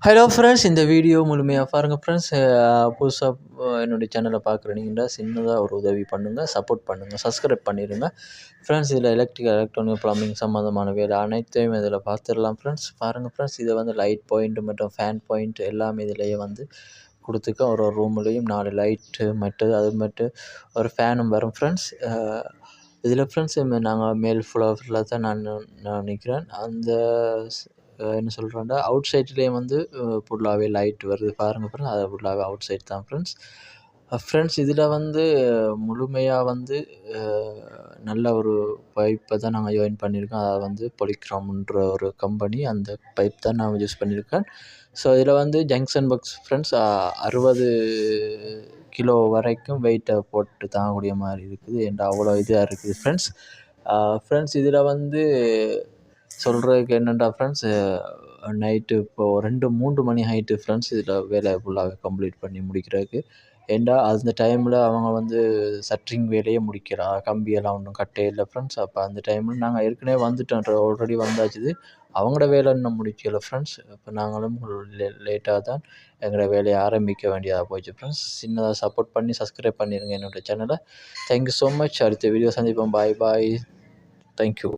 Hello friends, இந்த video முழுமையாக பாருங்கள் ஃப்ரெண்ட்ஸ். புதுசாக என்னுடைய சேனலை பார்க்குறீங்கன்னா சின்னதாக ஒரு உதவி பண்ணுங்கள், சப்போர்ட் பண்ணுங்கள், சப்ஸ்கிரைப் பண்ணிடுங்க ஃப்ரெண்ட்ஸ். இதில் எலக்ட்ரானிக் ப்ளம்பிங் சம்மந்தமான வேலை அனைத்தையும் இதில் பார்த்துடலாம் ஃப்ரெண்ட்ஸ். பாருங்கள் ஃப்ரெண்ட்ஸ், இதை வந்து லைட் பாயிண்ட் மற்றும் ஃபேன் பாயிண்ட் எல்லாமே இதிலேயே வந்து கொடுத்துருக்கேன். ஒரு ஒரு ரூம்லேயும் 4 லைட்டு மட்டும் அது மட்டும் ஒரு ஃபேனும் வரும் ஃப்ரெண்ட்ஸ். இதில் ஃப்ரெண்ட்ஸ் நாங்கள் மேல் ஃப்ளோரில் தான் நான் நிற்கிறேன். அந்த என்ன சொல்கிறேன்டா அவுட் சைட்லேயே வந்து ஃபுல்லாகவே லைட் வருது பாருங்கள் ஃப்ரெண்ட்ஸ். அது ஃபுல்லாகவே அவுட் சைட் தான் ஃப்ரெண்ட்ஸ். ஃப்ரெண்ட்ஸ் இதில் வந்து முழுமையாக வந்து நல்ல ஒரு பைப்பை தான் நாங்கள் ஜாயின் பண்ணியிருக்கோம். அதை வந்து பொலிக்ராம்ன்ற ஒரு கம்பெனி, அந்த பைப் தான் நான் யூஸ் பண்ணியிருக்கேன். ஸோ இதில் வந்து ஜங்ஷன் பாக்ஸ் ஃப்ரெண்ட்ஸ் 60 கிலோ வரைக்கும் வெயிட்டை போட்டு தாங்கக்கூடிய மாதிரி இருக்குது. ஏன்டா அவ்வளோ இதாக இருக்குது ஃப்ரெண்ட்ஸ். ஃப்ரெண்ட்ஸ் இதில் வந்து சொல்கிறதுக்கு என்னென்னா ஃப்ரெண்ட்ஸ், நைட்டு இப்போது 2-3 மணி ஆகிட்டு ஃப்ரெண்ட்ஸ். இதில் வேலை ஃபுல்லாக கம்ப்ளீட் பண்ணி முடிக்கிறதுக்கு. ஏன்டா அந்த டைமில் அவங்க வந்து சட்ரிங் வேலையே முடிக்கலாம், கம்பியெல்லாம் ஒன்றும் கட்டே இல்லை ஃப்ரெண்ட்ஸ். அப்போ அந்த டைமில் நாங்கள் ஏற்கனவே வந்துட்டோம், ஆல்ரெடி வந்தாச்சுது. அவங்களோட வேலை இன்னும் முடிக்கலை ஃப்ரெண்ட்ஸ். இப்போ நாங்களும் லேட்டாக தான் எங்களோட வேலையை ஆரம்பிக்க வேண்டியதாக போச்சு ஃப்ரெண்ட்ஸ். சின்னதாக சப்போர்ட் பண்ணி சப்ஸ்கிரைப் பண்ணிடுங்க என்னோடய சேனலை. Thank you so much. அடுத்த வீடியோ சந்திப்போம். பாய் பாய். தேங்க்யூ.